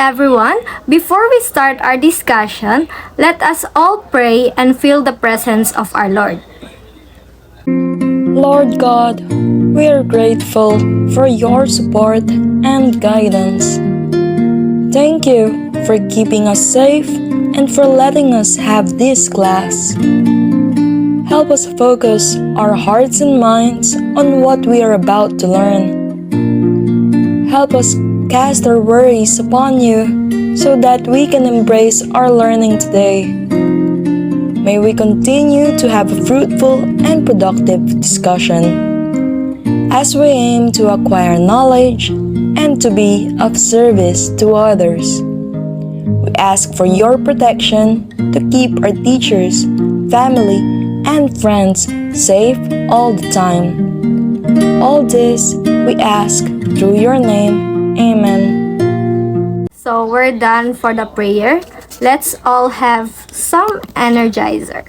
everyone. Before we start our discussion, let us all pray and feel the presence of our Lord. Lord God, we are grateful for your support and guidance. Thank you for keeping us safe and for letting us have this class. Help us focus our hearts and minds on what we are about to learn. Help us cast our worries upon you so that we can embrace our learning today. May we continue to have a fruitful and productive discussion as we aim to acquire knowledge and to be of service to others. We ask for your protection to keep our teachers, family, and friends safe all the time. All this we ask through your name. Amen. So we're done for the prayer. Let's all have some energizer.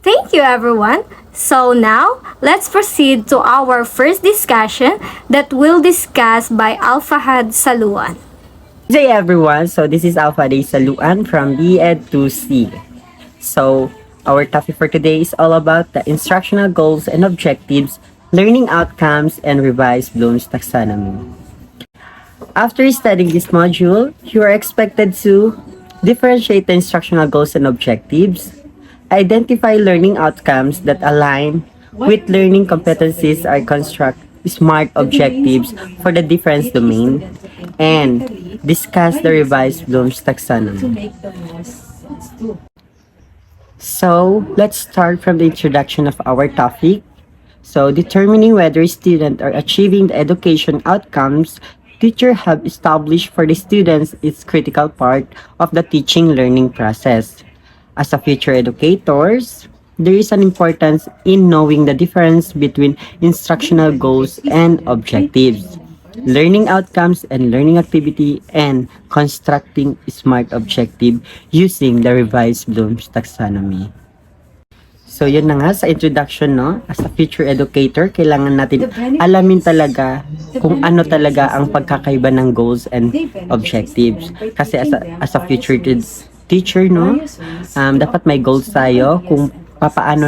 Thank you, everyone. So now, let's proceed to our first discussion that we'll discuss by Alfahad Saluan. Good day everyone, so this is Alpha Day Saluan from BEd 2C. So our topic for today is all about the instructional goals and objectives, learning outcomes, and revised Bloom's taxonomy. After studying this module, you are expected to differentiate the instructional goals and objectives, identify learning outcomes that align with learning competencies or construct SMART objectives for the difference domain, and discuss the revised Bloom's taxonomy. So, let's start from the introduction of our topic. So, determining whether students are achieving the education outcomes teachers have established for the students is critical part of the teaching learning process. As a future educators, there is an importance in knowing the difference between instructional goals and objectives, learning outcomes and learning activity, and constructing SMART objective using the revised Bloom's taxonomy. So yun na nga sa introduction, no? As a future educator, kailangan natin alamin talaga kung ano talaga ang pagkakaiba ng goals and objectives. Kasi as a future teacher, no? Dapat may goals tayo kung papaano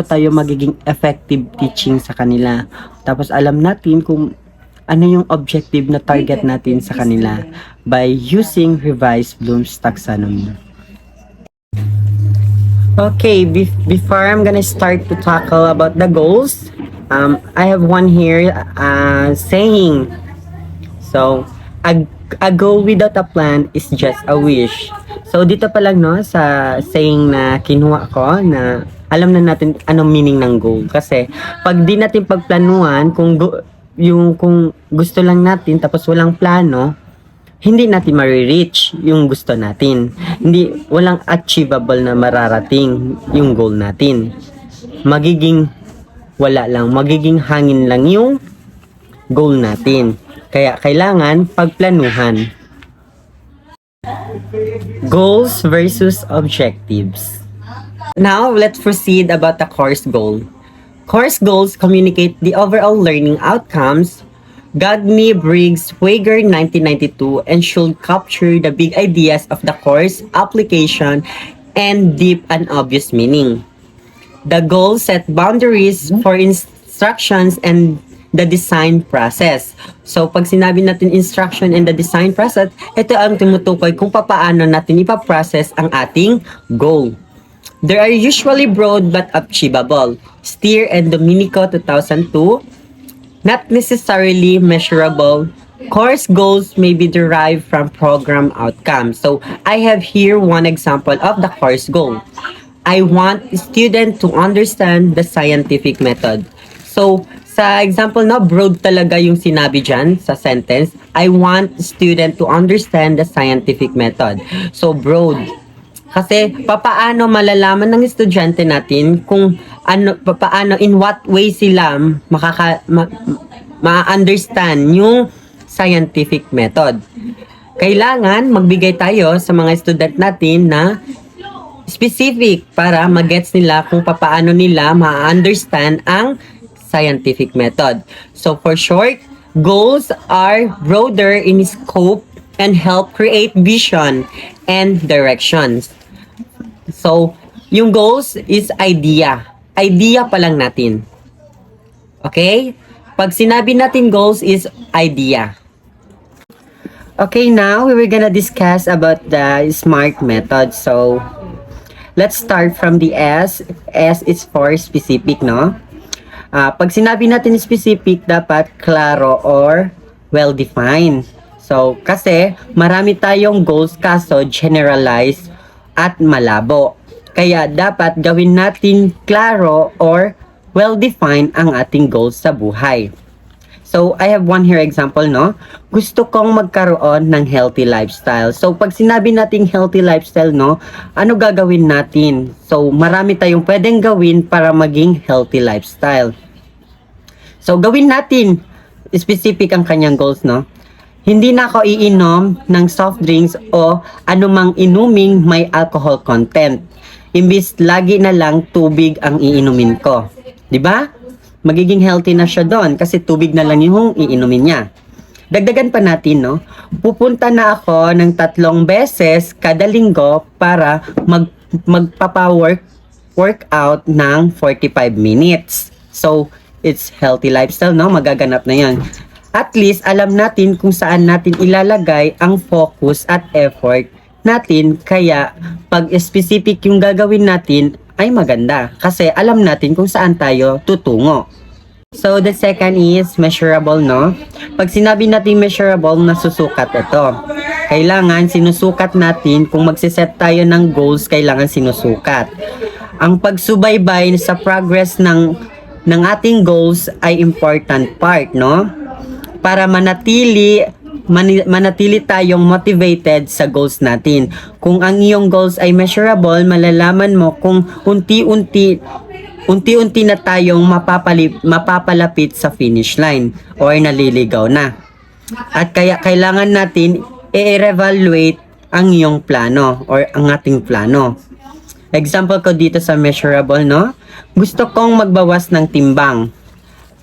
tayo magiging effective teaching sa kanila. Tapos alam natin kung ano yung objective na target natin sa kanila by using revised Bloom's taxonomy. Okay, before I'm gonna start to tackle about the goals, I have one here saying, so, a goal without a plan is just a wish. So, dito pa lang, no, sa saying na kinuha ko, na alam na natin anong meaning ng goal. Kasi, pag di natin pagplanuhan, kung gusto lang natin, tapos walang plano, hindi natin ma-reach yung gusto natin. Walang achievable na mararating yung goal natin. Magiging magiging hangin lang yung goal natin. Kaya kailangan pagplanuhan. Goals versus objectives. Now, let's proceed about the course goal. Course goals communicate the overall learning outcomes. Gagne, Briggs, Wager 1992, and should capture the big ideas of the course, application, and deep and obvious meaning. The goals set boundaries for instructions and the design process. So, pag sinabi natin instruction and the design process, ito ang tumutukoy kung paano natin ipaprocess ang ating goal. They are usually broad but achievable. Steer and Domenico 2002. Not necessarily measurable. Course goals may be derived from program outcomes. So, I have here one example of the course goal. I want student to understand the scientific method. So, sa example na broad talaga yung sinabi dyan sa sentence, I want student to understand the scientific method. So, broad. Kasi papaano malalaman ng estudyante natin kung paano in what way sila ma-understand yung scientific method. Kailangan magbigay tayo sa mga student natin na specific para magets nila kung paano nila ma-understand ang scientific method. So for short, goals are broader in scope and help create vision and directions. So, yung goals is idea. Idea pa lang natin. Okay? Pag sinabi natin goals is idea. Okay, now we're gonna discuss about the SMART method. So, let's start from the S. S is for specific, no? Pag sinabi natin specific, dapat klaro or well-defined. So, kasi marami tayong goals kaso generalized at malabo. Kaya dapat gawin natin klaro or well-defined ang ating goals sa buhay. So, I have one here example, no? Gusto kong magkaroon ng healthy lifestyle. So, pag sinabi nating healthy lifestyle, no? Ano gagawin natin? So, marami tayong pwedeng gawin para maging healthy lifestyle. So, gawin natin. Specific ang kanyang goals, no? Hindi na ako iinom ng soft drinks o anumang inuming may alcohol content. Imbis lagi na lang tubig ang iinumin ko. 'Di ba? Magiging healthy na siya doon kasi tubig na lang yung iinumin niya. Dagdagan pa natin, no? Pupunta na ako ng 3 beses kada linggo para workout ng 45 minutes. So, it's healthy lifestyle, no? Magaganap na 'yan. At least, alam natin kung saan natin ilalagay ang focus at effort natin. Kaya, pag specific yung gagawin natin, ay maganda. Kasi alam natin kung saan tayo tutungo. So, the second is measurable, no? Pag sinabi natin measurable, nasusukat ito. Kailangan sinusukat natin. Kung magsiset tayo ng goals, kailangan sinusukat. Ang pagsubaybay sa progress ng ating goals ay important part, no? Para manatili tayong motivated sa goals natin. Kung ang iyong goals ay measurable, malalaman mo kung unti-unti na tayong mapapalapit sa finish line or naliligaw na. At kaya kailangan natin i-evaluate ang iyong plano or ang ating plano. Example ko dito sa measurable, no? Gusto kong magbawas ng timbang.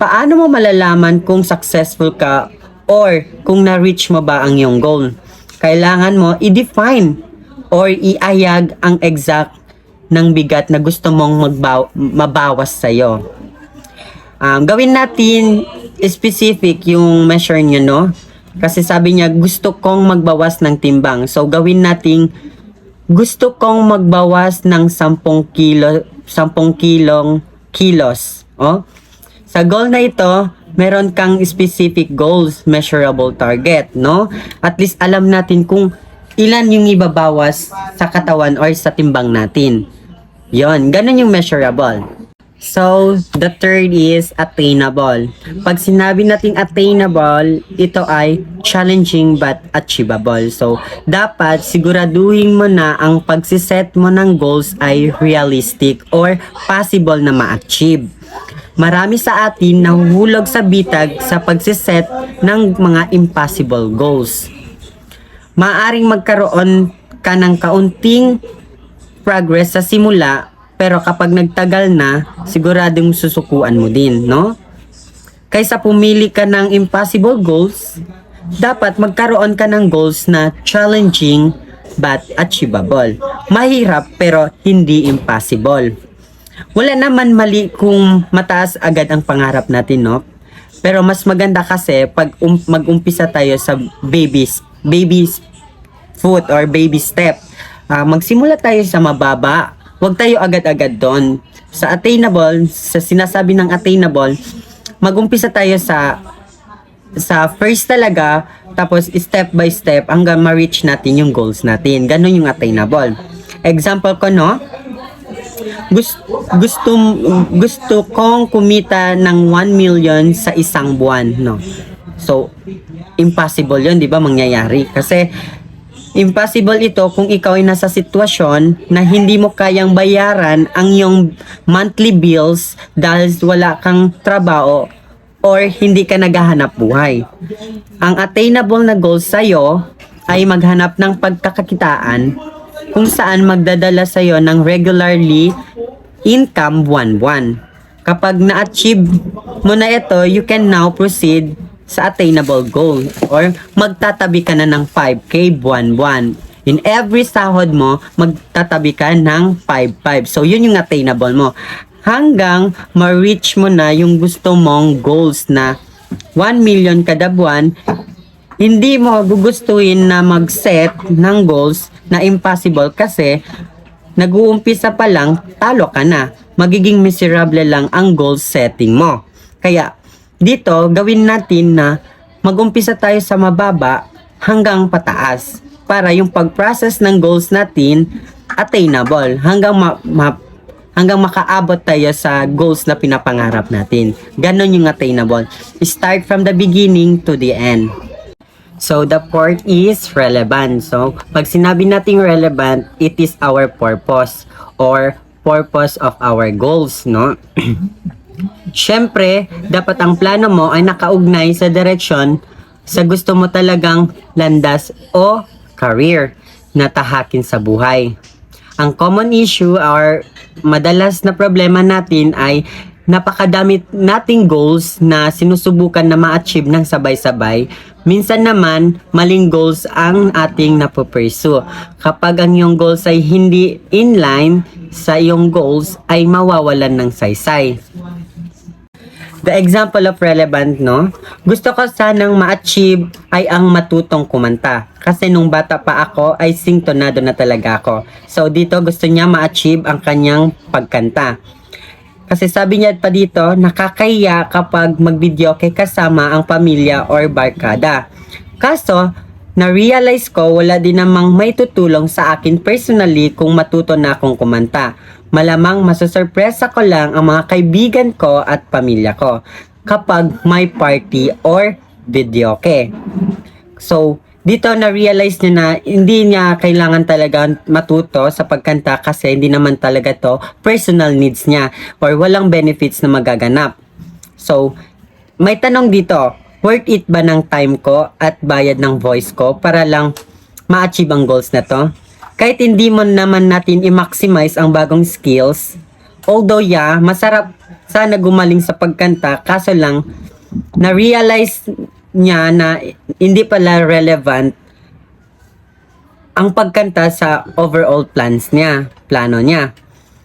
Paano mo malalaman kung successful ka or kung na-reach mo ba ang iyong goal? Kailangan mo i-define or iayag ang exact ng bigat na gusto mong mabawas sa'yo. Gawin natin specific yung measure nyo, no? Kasi sabi niya, gusto kong magbawas ng timbang. So, gawin natin, gusto kong magbawas ng 10 kilos. Oh? Sa goal na ito, meron kang specific goals, measurable target, no? At least alam natin kung ilan yung ibabawas sa katawan or sa timbang natin. Yon, ganun yung measurable. So, the third is attainable. Pag sinabi nating attainable, ito ay challenging but achievable. So, dapat siguraduhin mo na ang pagsiset mo ng goals ay realistic or possible na ma-achieve. Marami sa atin nahuhulog sa bitag sa pagsiset ng mga impossible goals. Maaring magkaroon ka ng kaunting progress sa simula, pero kapag nagtagal na, siguradong susukuan mo din, no? Kaysa pumili ka ng impossible goals, dapat magkaroon ka ng goals na challenging but achievable. Mahirap pero hindi impossible. Wala naman mali kung mataas agad ang pangarap natin, no? Pero mas maganda kasi pag mag-umpisa tayo sa baby foot or baby step. Magsimula tayo sa mababa. Huwag tayo agad-agad doon. Sa attainable, sa sinasabi ng attainable, mag-umpisa tayo sa first talaga, tapos step by step hanggang ma-reach natin yung goals natin. Ganon yung attainable. Example ko, no? Gusto kong kumita ng 1 million sa isang buwan, no? So, impossible yun, di ba, mangyayari? Kasi, impossible ito kung ikaw ay nasa sitwasyon na hindi mo kayang bayaran ang iyong monthly bills dahil wala kang trabaho or hindi ka naghahanap buhay. Ang attainable na goals sa'yo ay maghanap ng pagkakakitaan kung saan magdadala sa'yo ng regularly income buwan-buwan. Kapag na-achieve mo na ito, you can now proceed sa attainable goal or magtatabi ka na ng 5K buwan-buwan. In every sahod mo, magtatabi ka ng 5-5. So, yun yung attainable mo. Hanggang ma-reach mo na yung gusto mong goals na 1 million kada buwan, hindi mo gugustuhin na mag-set ng goals na impossible kasi nag-uumpisa pa lang, talo ka na. Magiging miserable lang ang goal setting mo. Kaya, dito, gawin natin na mag-umpisa tayo sa mababa hanggang pataas para yung pag-process ng goals natin attainable hanggang makaabot tayo sa goals na pinapangarap natin. Ganon yung attainable. Start from the beginning to the end. So, the fourth is relevant. So, pag sinabi nating relevant, it is our purpose or purpose of our goals, no? Siyempre, dapat ang plano mo ay nakaugnay sa direksyon sa gusto mo talagang landas o career na tahakin sa buhay. Ang common issue or madalas na problema natin ay napakadami nating goals na sinusubukan na ma-achieve ng sabay-sabay. Minsan naman, maling goals ang ating napupursue. Kapag ang iyong goals ay hindi inline sa iyong goals, ay mawawalan ng saysay. The example of relevant, no? Gusto ko sanang ma-achieve ay ang matutong kumanta. Kasi nung bata pa ako, ay singtonado na talaga ako. So dito gusto niya ma-achieve ang kanyang pagkanta. Kasi sabi niya pa dito, nakakahiya kapag mag-videoke kasama ang pamilya or barkada. Kaso, na-realize ko wala din namang may tutulong sa akin personally kung matuto na akong kumanta. Malamang masusurpresa ko lang ang mga kaibigan ko at pamilya ko kapag may party or videoke. So, dito na-realize niya na hindi niya kailangan talaga matuto sa pagkanta kasi hindi naman talaga to personal needs niya or walang benefits na magaganap. So, may tanong dito, worth it ba ng time ko at bayad ng voice ko para lang ma-achieve ang goals na to? Kahit hindi mo naman natin i-maximize ang bagong skills, although masarap sana gumaling sa pagkanta, kaso lang, na-realize niya na hindi pala relevant ang pagkanta sa overall plano niya.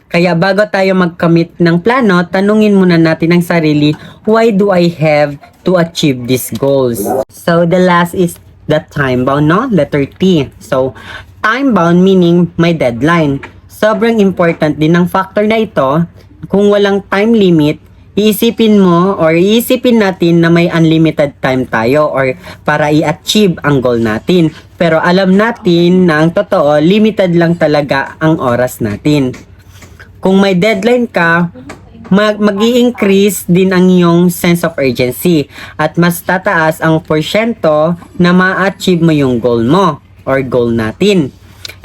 Kaya bago tayo mag-commit ng plano, tanungin muna natin ang sarili, why do I have to achieve these goals? So, the last is the time bound, no? Letter T. So, time bound meaning may deadline. Sobrang important din ang factor na ito. Kung walang time limit, iisipin natin na may unlimited time tayo or para i-achieve ang goal natin. Pero alam natin na ang totoo, limited lang talaga ang oras natin. Kung may deadline ka, mag-i-increase din ang iyong sense of urgency at mas tataas ang porsyento na ma-achieve mo yung goal mo or goal natin.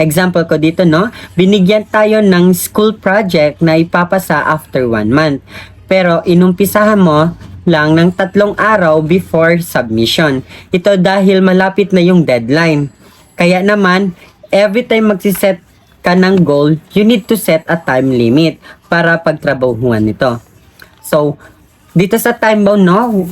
Example ko dito, no? Binigyan tayo ng school project na ipapasa after 1 month. Pero inumpisahan mo lang ng 3 araw before submission. Ito dahil malapit na yung deadline. Kaya naman, every time magsiset ka ng goal, you need to set a time limit para pagtrabahuhan nito. So, dito sa time bound, no?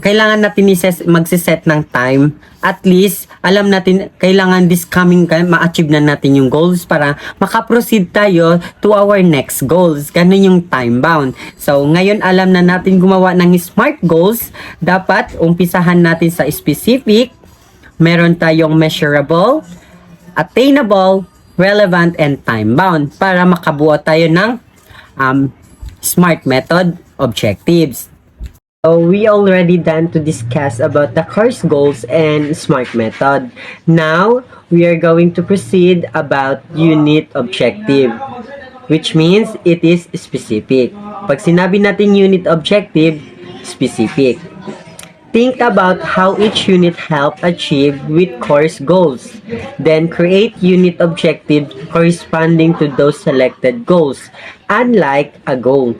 Kailangan natin magsiset ng time. At least, alam natin, kailangan this coming ma-achieve na natin yung goals para makaproceed tayo to our next goals. Ganun yung time bound. So, ngayon alam na natin gumawa ng SMART goals. Dapat umpisahan natin sa specific. Meron tayong measurable, attainable, relevant, and time bound para makabuo tayo ng SMART method objectives. So we already done to discuss about the course goals and SMART method. Now, we are going to proceed about unit objective, which means it is specific. Pag sinabi natin unit objective, specific. Think about how each unit help achieve with course goals. Then create unit objectives corresponding to those selected goals. Unlike a goal,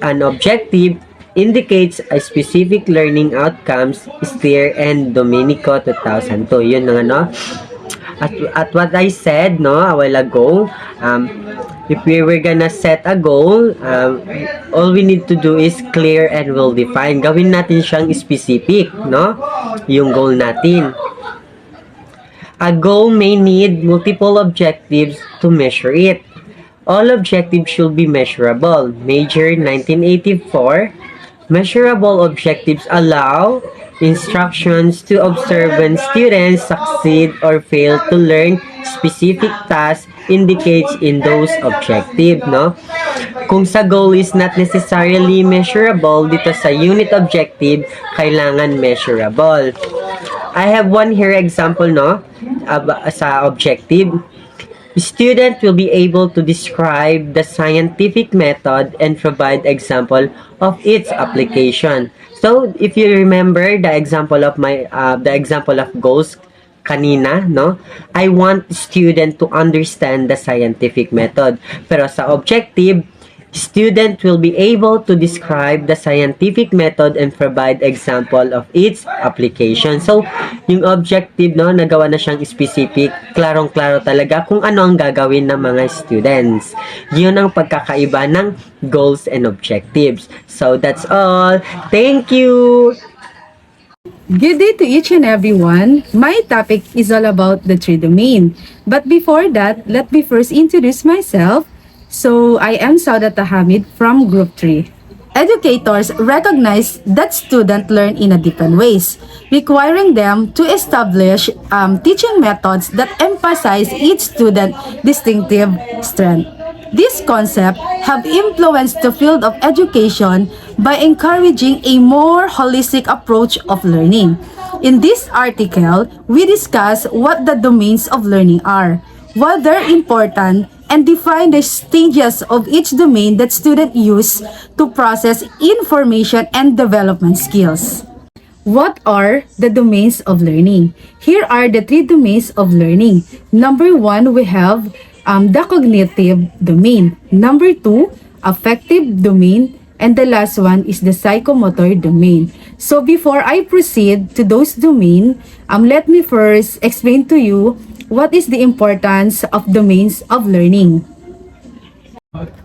an objective indicates a specific learning outcomes is clear and Domenico 2002. Yun ang ano. At what I said no a while ago, if we were gonna set a goal, all we need to do is clear and well defined. Gawin natin siyang specific, no? Yung goal natin. A goal may need multiple objectives to measure it. All objectives should be measurable. Major 1984. Measurable objectives allow instructions to observe when students succeed or fail to learn specific tasks indicates in those objective, no? Kung sa goal is not necessarily measurable, dito sa unit objective, kailangan measurable. I have one here example, no? Sa objective. Student will be able to describe the scientific method and provide example of its application. So, if you remember the example of goals kanina, no? I want student to understand the scientific method. Pero sa objective, student will be able to describe the scientific method and provide example of its application. So, yung objective, no, nagawa na siyang specific, klarong-klaro talaga kung ano ang gagawin ng mga students. Yun ang pagkakaiba ng goals and objectives. So, that's all. Thank you! Good day to each and everyone. My topic is all about the tree domain. But before that, let me first introduce myself. So, I am Saudata Hamid from Group 3. Educators recognize that students learn in a different ways, requiring them to establish teaching methods that emphasize each student's distinctive strength. This concept have influenced the field of education by encouraging a more holistic approach of learning. In this article, we discuss what the domains of learning are, why they're important, and define the stages of each domain that students use to process information and development skills. What are the domains of learning? Here are the 3 domains of learning. Number 1, we have the cognitive domain. Number 2, affective domain. And the last one is the psychomotor domain. So before I proceed to those domains, let me first explain to you what is the importance of domains of learning.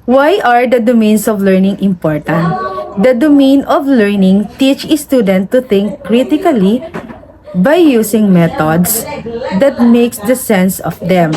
Why are the domains of learning important? The domain of learning teach students to think critically by using methods that makes the sense of them.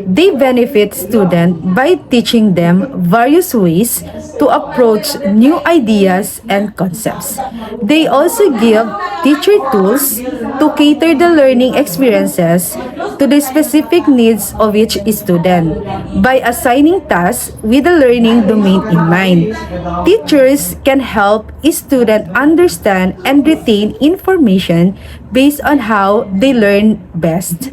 They benefit students by teaching them various ways to approach new ideas and concepts. They also give teacher tools to cater the learning experiences to the specific needs of each student by assigning tasks with the learning domain in mind. Teachers can help students understand and retain information based on how they learn best.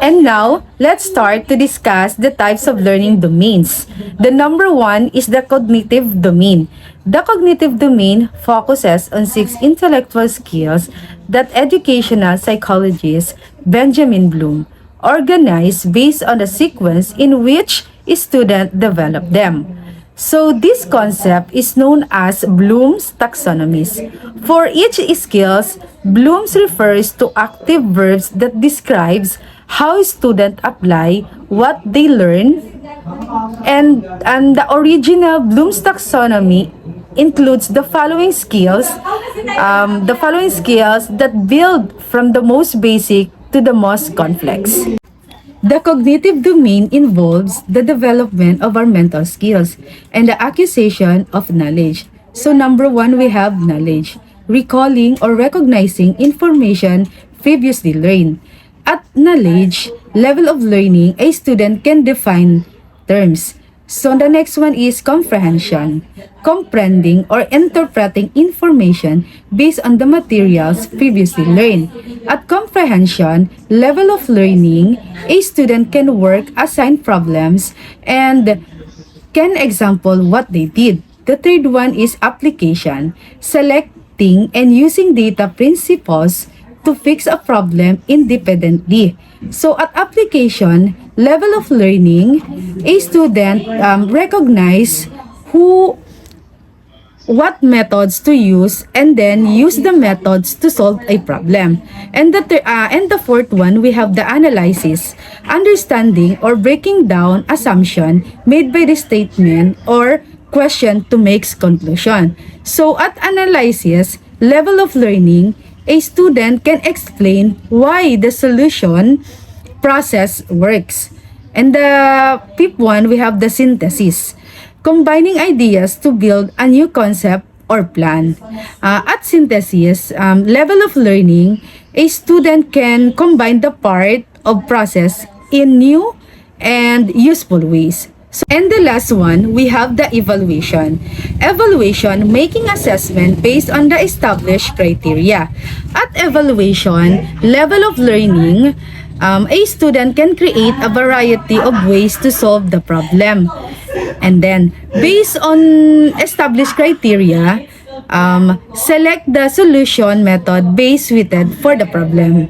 And now, let's start to discuss the types of learning domains. The number 1 is the cognitive domain. The cognitive domain focuses on 6 intellectual skills that educational psychologist Benjamin Bloom organized based on the sequence in which students develop them. So this concept is known as Bloom's taxonomies. For each skills, Bloom's refers to active verbs that describes how students apply what they learn, and the original Bloom's taxonomy includes the following skills that build from the most basic to the most complex. The cognitive domain involves the development of our mental skills and the acquisition of knowledge. So number 1, we have knowledge, recalling or recognizing information previously learned. At knowledge level of learning, a student can define terms. So the next one is comprehension, comprehending or interpreting information based on the materials previously learned. At comprehension level of learning, a student can work, assign problems, and can example what they did. The third one is application, selecting and using data principles to fix a problem independently. So at application level of learning, a student recognize who what methods to use, and then use the methods to solve a problem. And the fourth one, we have the analysis, understanding or breaking down assumption made by the statement or question to make conclusion. So at analysis level of learning, a student can explain why the solution process works. And the fifth one, we have the synthesis, combining ideas to build a new concept or plan. At synthesis level of learning, a student can combine the part of process in new and useful ways. So, and the last one, we have the evaluation. Evaluation, making assessment based on the established criteria. At evaluation level of learning, a student can create a variety of ways to solve the problem. And then, based on established criteria, select the solution method best suited for the problem.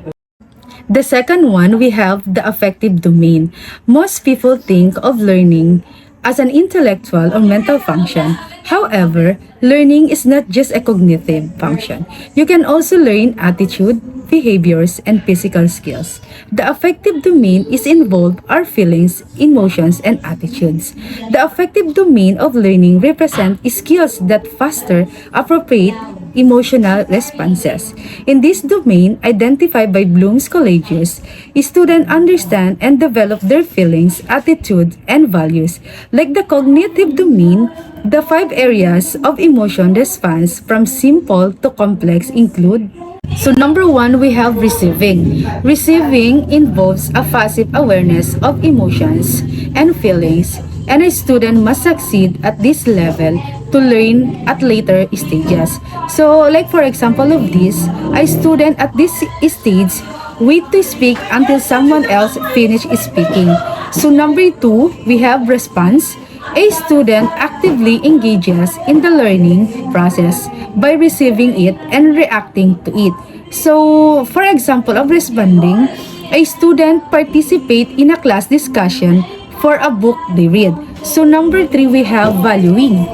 The second one, we have the affective domain. Most people think of learning as an intellectual or mental function. However, learning is not just a cognitive function. You can also learn attitude, behaviors, and physical skills. The affective domain is involved our feelings, emotions, and attitudes. The affective domain of learning represents skills that foster appropriate emotional responses. In this domain, identified by Bloom's colleges, students understand and develop their feelings, attitudes, and values. Like the cognitive domain, the 5 areas of emotion response from simple to complex include. So number 1, we have receiving. Receiving involves a passive awareness of emotions and feelings, and a student must succeed at this level to learn at later stages. So like for example of this, a student at this stage wait to speak until someone else finish speaking. So number 2, we have response. A student actively engages in the learning process by receiving it and reacting to it. So for example of responding, a student participate in a class discussion for a book they read. So number 3, we have valuing.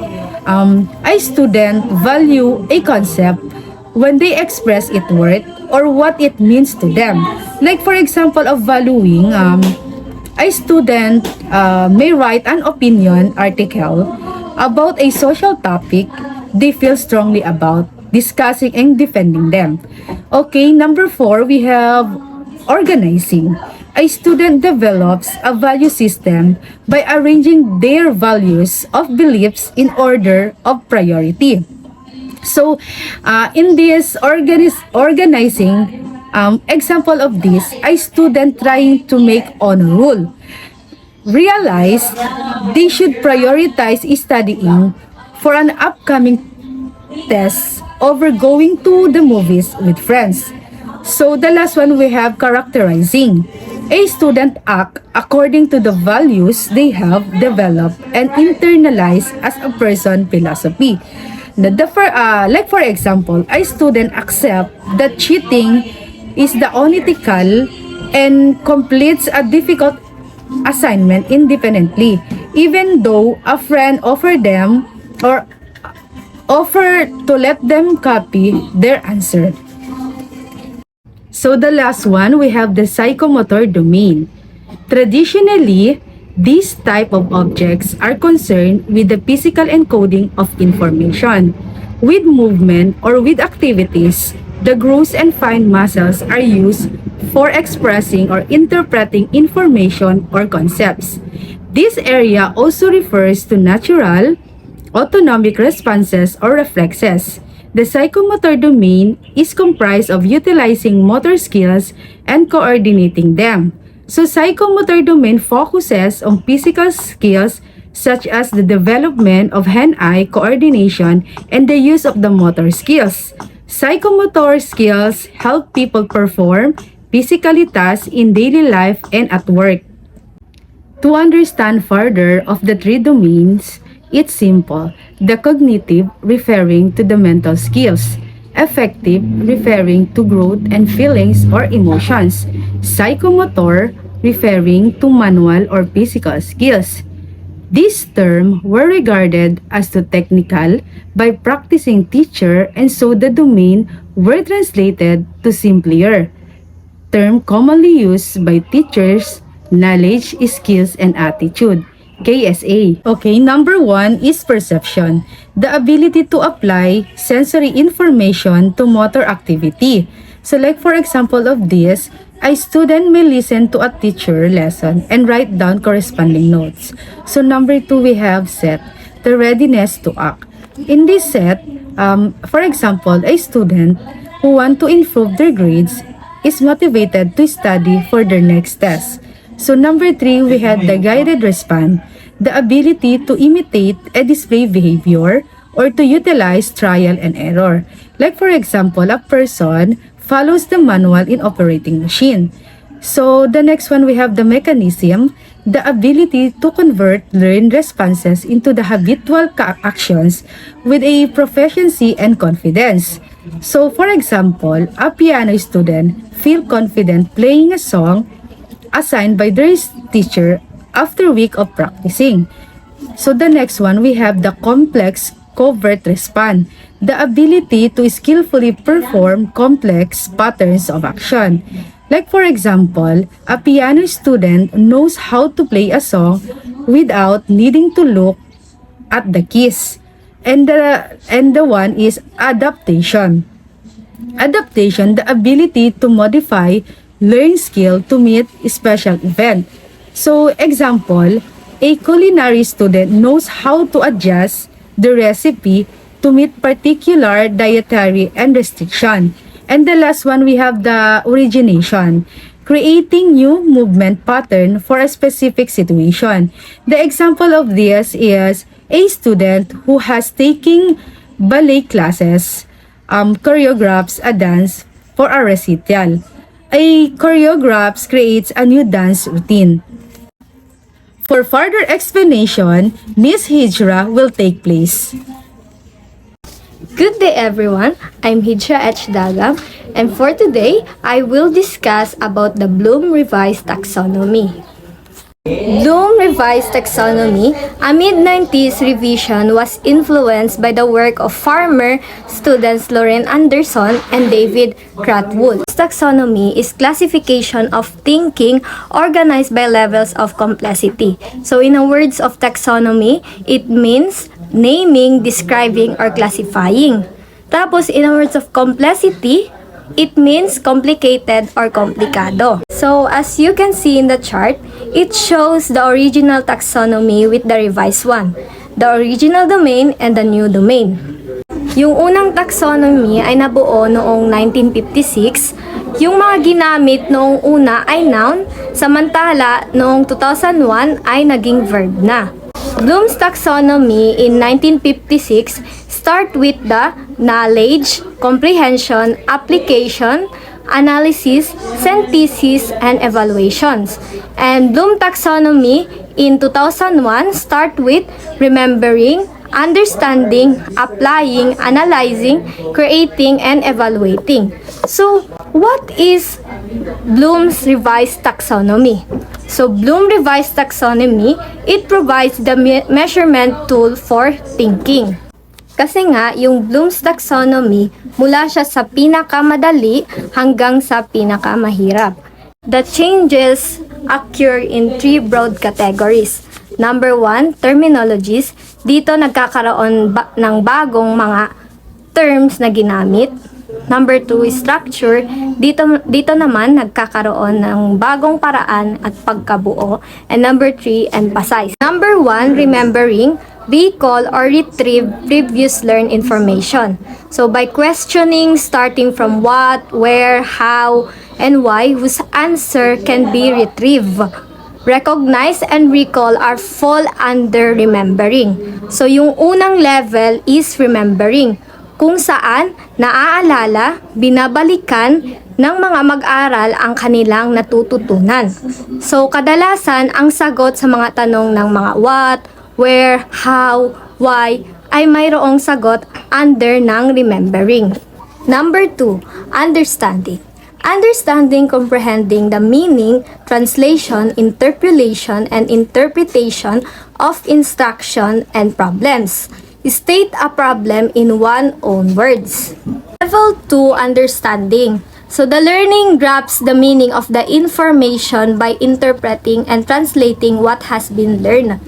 A student value a concept when they express its worth or what it means to them. Like for example of valuing, a student may write an opinion article about a social topic they feel strongly about, discussing and defending them. Okay, number 4, we have organizing. A student develops a value system by arranging their values of beliefs in order of priority. So, in this organizing, example of this, a student trying to make honor roll. Realize they should prioritize studying for an upcoming test over going to the movies with friends. So, the last one, we have characterizing. A student act according to the values they have developed and internalized as a person philosophy. Like for example, a student accept that cheating is the unethical and completes a difficult assignment independently, even though a friend offered them or offer to let them copy their answer. So the last one, we have the psychomotor domain. Traditionally, these type of objects are concerned with the physical encoding of information. With movement or with activities, the gross and fine muscles are used for expressing or interpreting information or concepts. This area also refers to natural, autonomic responses or reflexes. The psychomotor domain is comprised of utilizing motor skills and coordinating them. So psychomotor domain focuses on physical skills such as the development of hand-eye coordination and the use of the motor skills. Psychomotor skills help people perform physically tasks in daily life and at work. To understand further of the 3 domains, it's simple. The cognitive referring to the mental skills, affective referring to growth and feelings or emotions, psychomotor referring to manual or physical skills, These terms were regarded as too technical by practicing teacher, and so the domain were translated to simpler term commonly used by teachers, knowledge, skills, and attitude. KSA. Okay, number 1 is perception. The ability to apply sensory information to motor activity. So like for example of this, a student may listen to a teacher lesson and write down corresponding notes. So number 2 we have set, the readiness to act. In this set, for example, a student who want to improve their grades is motivated to study for their next test. So number 3, we had the guided response, the ability to imitate a display behavior or to utilize trial and error. Like for example, a person follows the manual in operating machine. So the next one, we have the mechanism, the ability to convert learned responses into the habitual actions with a proficiency and confidence. So for example, a piano student feel confident playing a song assigned by their teacher after a week of practicing. So the next one, we have the complex covert response, the ability to skillfully perform complex patterns of action. Like for example, a piano student knows how to play a song without needing to look at the keys. And the one is adaptation. Adaptation, the ability to modify learned skill to meet special event. So example, a culinary student knows how to adjust the recipe to meet particular dietary and restriction. And the last one, we have the origination, creating new movement pattern for a specific situation. The example of this is a student who has taken ballet classes, choreographs a dance for a recital. A choreograph creates a new dance routine. For further explanation, Miss Hijra will take place. Good day everyone, I'm Hijra H. Dagam, and for today, I will discuss about the Bloom Revised Taxonomy. Bloom Revised Taxonomy, a mid-90s revision, was influenced by the work of farmer students Lauren Anderson and David Cratwood. Taxonomy is classification of thinking organized by levels of complexity. So in the words of taxonomy, it means naming, describing, or classifying. Tapos in the words of complexity, it means complicated or komplikado. So as you can see in the chart, it shows the original taxonomy with the revised one, the original domain and the new domain. Yung unang taxonomy ay nabuo noong 1956. Yung mga ginamit noong una ay noun, samantala noong 2001 ay naging verb na. Bloom's taxonomy in 1956 start with the knowledge, comprehension, application, analysis, synthesis, and evaluations. And Bloom taxonomy in 2001 start with remembering, understanding, applying, analyzing, creating, and evaluating. So, what is Bloom's revised taxonomy? So, Bloom revised taxonomy, it provides the measurement tool for thinking. Kasi nga, yung Bloom's taxonomy, mula siya sa pinakamadali hanggang sa pinakamahirap. The changes occur in 3 broad categories. Number 1, terminologies. Dito nagkakaroon ng bagong mga terms na ginamit. Number 2 is structure. Dito naman nagkakaroon ng bagong paraan at pagkabuo. And number 3, emphasize. Number 1, remembering, recall or retrieve previous learned information. So by questioning starting from what, where, how, and why, whose answer can be retrieved. Recognize and recall are fall under remembering. So yung unang level is remembering, kung saan naaalala, binabalikan ng mga mag-aral ang kanilang natututunan. So kadalasan ang sagot sa mga tanong ng mga what, where, how, why ay mayroong sagot under ng remembering. Number 2, understanding. Understanding, comprehending the meaning, translation, interpolation, and interpretation of instruction and problems. State a problem in one's own words. Level 2, understanding. So the learning grasps the meaning of the information by interpreting and translating what has been learned.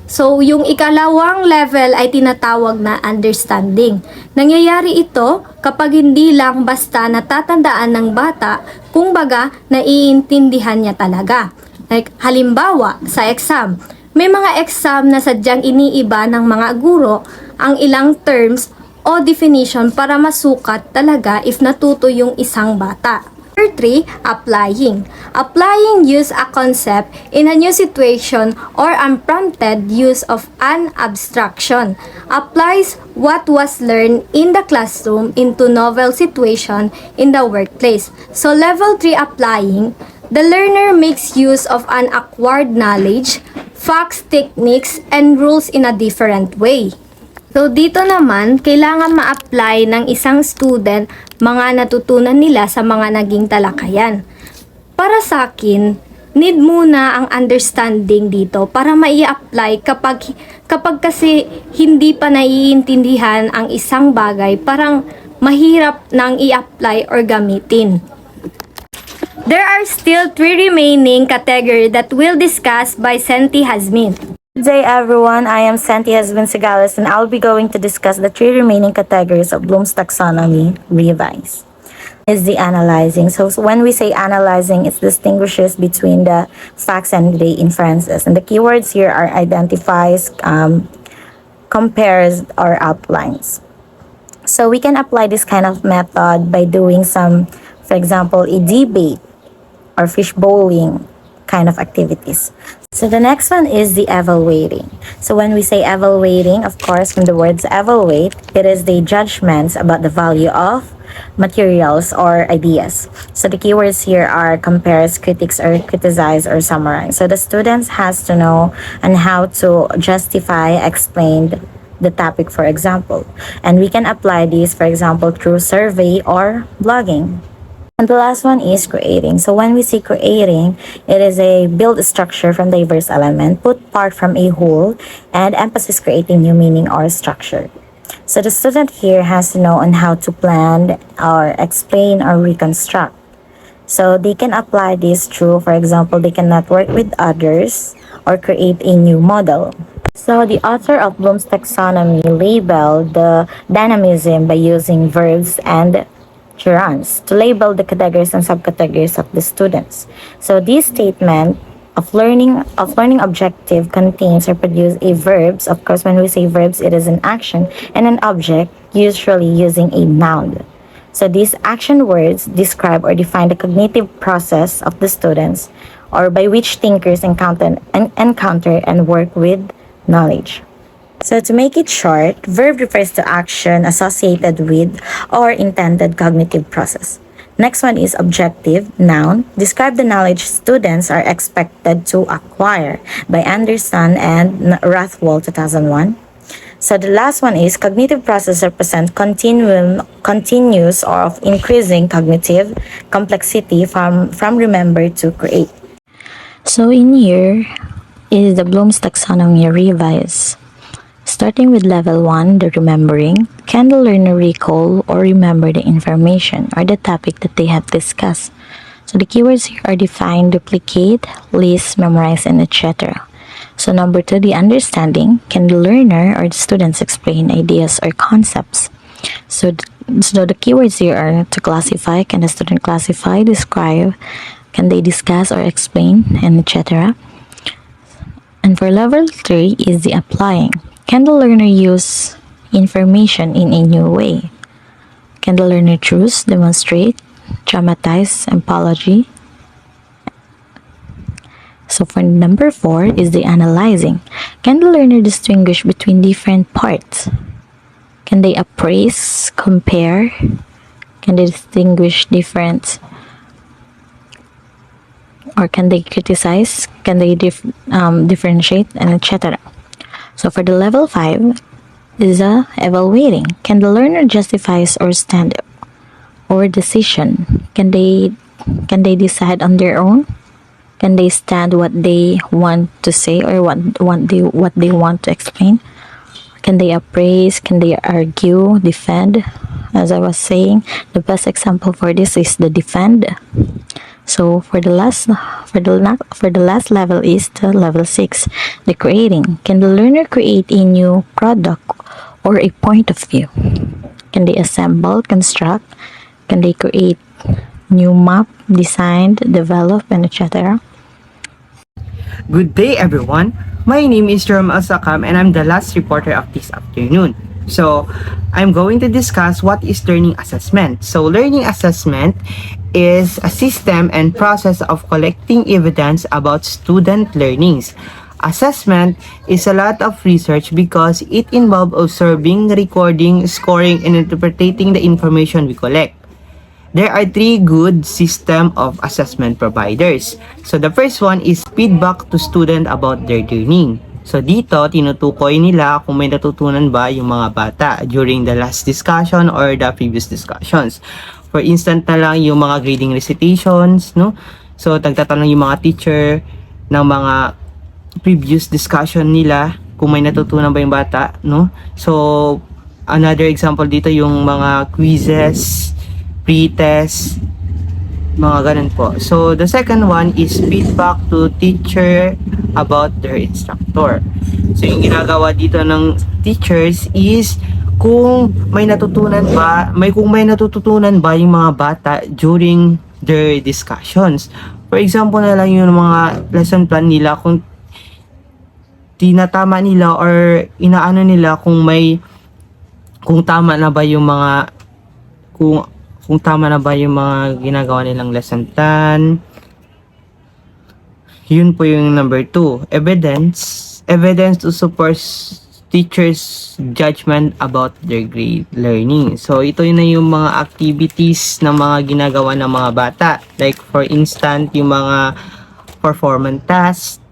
So, yung ikalawang level ay tinatawag na understanding. Nangyayari ito kapag hindi lang basta natatandaan ng bata, kung baga, naiintindihan niya talaga. Like, halimbawa, sa exam, may mga exam na sadyang iniiba ng mga guro ang ilang terms o definition para masukat talaga if natuto yung isang bata. Number 3, applying. Applying use a concept in a new situation or unprompted use of an abstraction. Applies what was learned in the classroom into novel situation in the workplace. So level 3 applying, the learner makes use of an acquired knowledge, facts, techniques, and rules in a different way. So, dito naman, kailangan ma-apply ng isang student mga natutunan nila sa mga naging talakayan. Para sa akin, need muna ang understanding dito para mai-apply kapag kasi hindi pa naiintindihan ang isang bagay, parang mahirap nang i-apply or gamitin. There are still 3 remaining categories that we'll discuss by Senti Hazmin. Good day everyone, I am Santi Hasbin Sigales and I'll be going to discuss the 3 remaining categories of Bloom's Taxonomy revised. Is the analyzing. So when we say analyzing, it distinguishes between the facts and the inferences. And the keywords here are identifies, compares, or outlines. So we can apply this kind of method by doing some, for example, a debate or fish bowling kind of activities. So the next one is the evaluating. So when we say evaluating, of course, from the words evaluate, it is the judgments about the value of materials or ideas. So the keywords here are compares, critiques, or criticize, or summarize. So the students has to know on how to justify, explain the topic, for example. And we can apply these, for example, through survey or blogging. And the last one is creating. So when we say creating, it is a build structure from diverse element, put part from a whole, and emphasis creating new meaning or structure. So the student here has to know on how to plan or explain or reconstruct. So they can apply this through, for example, they can network with others or create a new model. So the author of Bloom's Taxonomy labeled the dynamism by using verbs and gerunds to label the categories and subcategories of the students. So this statement of learning objective contains or produce a verbs. Of course, when we say verbs, it is an action and an object, usually using a noun. So these action words describe or define the cognitive process of the students or by which thinkers encounter and work with knowledge. So to make it short, verb refers to action associated with or intended cognitive process. Next one is objective, noun. Describe the knowledge students are expected to acquire by Anderson and Rothwell 2001. So the last one is cognitive process represent continuous or of increasing cognitive complexity from remember to create. So in here is the Bloom's Taxonomy revised. Starting with level 1, the remembering, can the learner recall or remember the information or the topic that they have discussed? So the keywords here are define, duplicate, list, memorize, and etc. So number 2, the understanding, can the learner or the students explain ideas or concepts? So the keywords here are to classify, can the student classify, describe, can they discuss or explain, and etc. And for level 3 is the applying. Can the learner use information in a new way? Can the learner choose, demonstrate, dramatize, apology? So for number 4 is the analyzing. Can the learner distinguish between different parts? Can they appraise, compare? Can they distinguish different, or can they criticize? Can they differentiate, and etc. So for the level 5 is evaluating. Can the learner justifies or stand or decision? Can they Can they decide on their own? Can they stand what they want to say or what they want to explain? Can they appraise? Can they argue, defend? As I was saying, the best example for this is the defend. So for the last level is the level 6, the creating. Can the learner create a new product or a point of view? Can they assemble, construct? Can they create new map, design, develop, and etc.? Good day, everyone. My name is Jerome Alsakam and I'm the last reporter of this afternoon. So, I'm going to discuss what is learning assessment. So, learning assessment is a system and process of collecting evidence about student learnings. Assessment is a lot of research because it involves observing, recording, scoring, and interpreting the information we collect. There are 3 good system of assessment providers. So the first one is feedback to student about their learning. So dito, tinutukoy nila kung may natutunan ba yung mga bata during the last discussion or the previous discussions. For instance na lang yung mga grading recitations, no? So nagtatanong yung mga teacher ng mga previous discussion nila kung may natutunan ba yung bata, no? So another example dito yung mga quizzes, pre-test, mga ganun po. So, the second one is feedback to teacher about their instructor. So, yung ginagawa dito ng teachers is kung may natutunan ba yung mga bata during their discussions. For example na lang yung mga lesson plan nila, kung tinatama nila or inaano nila kung tama na ba yung mga kung tama na ba yung mga ginagawa nilang lesson plan. Yun po yung number 2. Evidence to support teachers' judgment about their grade learning. So, ito yun na yung mga activities na mga ginagawa ng mga bata. Like, for instance, yung mga performance tasks,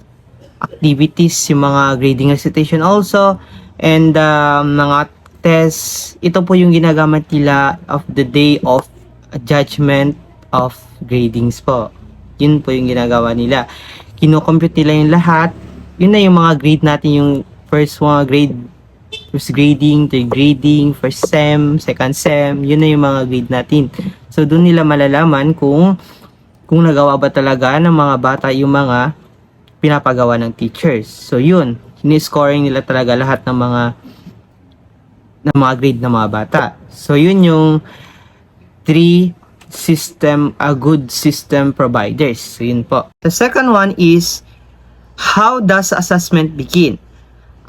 activities, yung mga grading recitation also, and mga test. Ito po yung ginagamit nila of the day of judgment of gradings po. Yun po yung ginagawa nila. Kino-compute nila yung lahat. Yun na yung mga grade natin, yung first grading, third grading, first sem, second sem. Yun na yung mga grade natin. So, doon nila malalaman kung nagawa ba talaga ng mga bata yung mga pinapagawa ng teachers. So, yun. Sini-scoring nila talaga lahat ng mga grade ng mga bata. So, yun yung 3 good system providers. So, yun po. The second one is, how does assessment begin?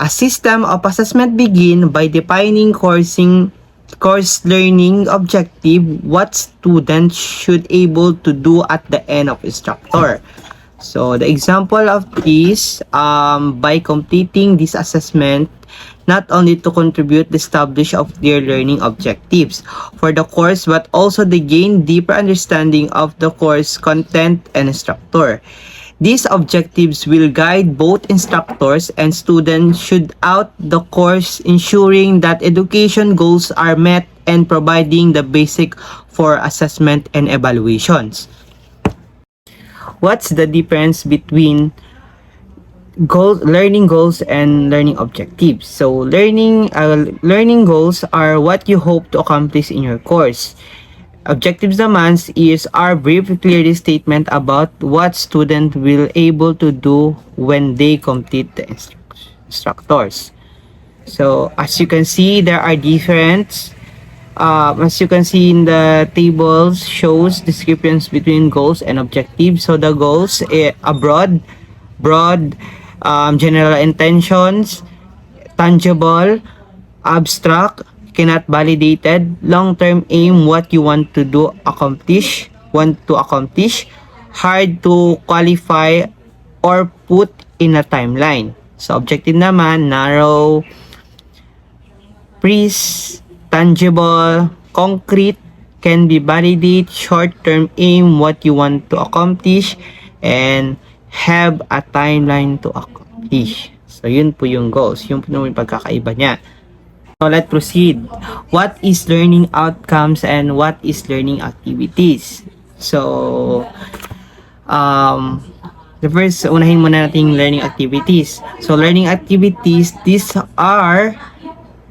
A system of assessment begin by defining course learning objective, what students should able to do at the end of instructor. So, the example of this, by completing this assessment, not only to contribute the establish of their learning objectives for the course, but also they gain deeper understanding of the course content and instructor. These objectives will guide both instructors and students throughout the course, ensuring that education goals are met and providing the basic for assessment and evaluations. What's the difference between learning goals and learning objectives? So, learning goals are what you hope to accomplish in your course. Objectives naman is our brief, clear statement about what student will able to do when they complete the instructors. So, as you can see, there are different. As you can see in the tables, shows descriptions between goals and objectives. So, the goals are broad, general intentions, tangible, abstract, cannot validated, long-term aim, what you want to accomplish, hard to qualify or put in a timeline. So, objective naman, narrow, precise, tangible, concrete, can be validated, short-term aim, what you want to accomplish, and have a timeline to accomplish. So, yun po yung goals. Yun po yung pagkakaiba niya. So, let's proceed. What is learning outcomes and what is learning activities? So, the first, unahin muna natin learning activities. So, learning activities, these are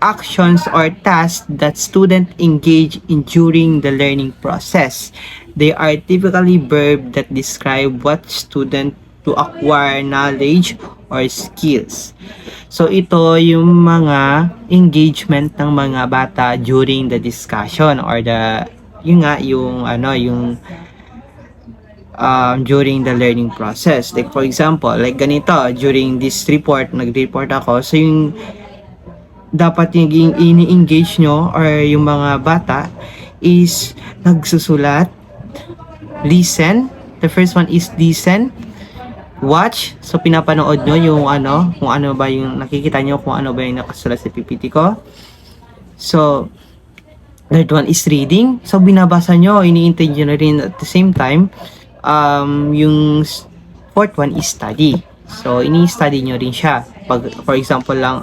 actions or tasks that students engage in during the learning process. They are typically verbs that describe what student to acquire knowledge or skills. So ito yung mga engagement ng mga bata during the discussion or yung during the learning process. Like for example, like ganito, during this report, nag-report ako. So yung dapat yung ini-engage nyo or yung mga bata is nagsusulat, listen. The first one is listen, watch. So pinapanood nyo yung kung ano ba yung nakikita nyo, kung ano ba yung nakasulat sa PPT ko. So third one is reading. So binabasa nyo, ini-intend nyo na rin at the same time. Yung fourth one is study. So ini-study nyo rin siya. Pag for example lang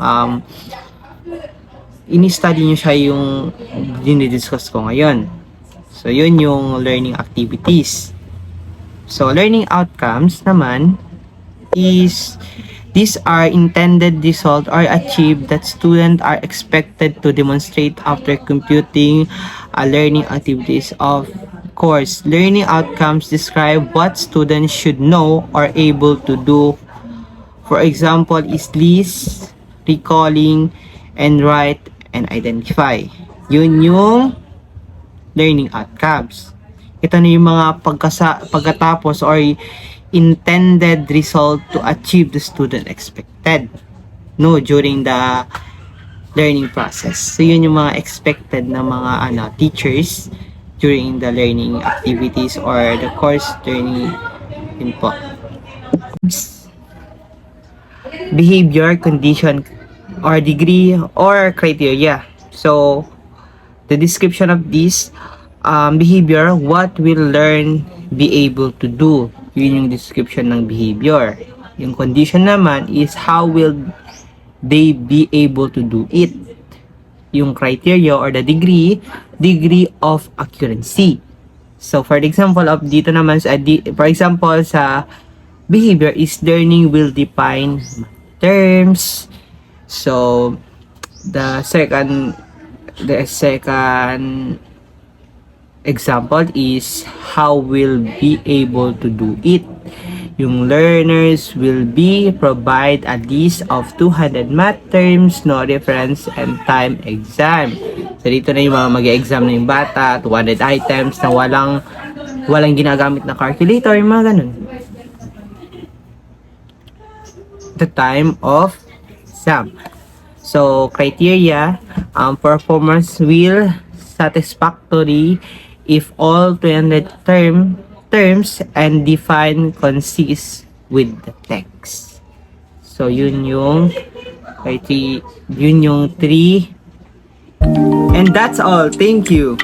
ini-study nyo siya yung dinidiscuss ko ngayon. So, yun yung learning activities. So, learning outcomes naman is these are intended result or achieved that students are expected to demonstrate after computing learning activities. Of course, learning outcomes describe what students should know or able to do. For example, is list, recalling, and write and identify. Yun yung learning outcomes. Ito na yung mga pagkatapos or intended result to achieve the student expected during the learning process. So yun yung mga expected na mga teachers during the learning activities or the course learning yun po. Behavior, condition, or degree or criteria. So the description of this behavior, what will learn be able to do. Yun yung description ng behavior. Yung condition naman is how will they be able to do it. Yung criteria or the degree of accuracy. So for example of dito naman for example sa behavior is learning will define terms. So the second example is how will be able to do it. Yung learners will be provide a list of 200 math terms, no reference, and time exam. So dito na yung mga mag-exam na yung bata, 200 items na walang ginagamit na calculator, yung mga ganun. The time of exam. So criteria, performance will satisfactory if all 200 terms and define consist with the text. So yun yung criteria, yun yung 3. And that's all. Thank you.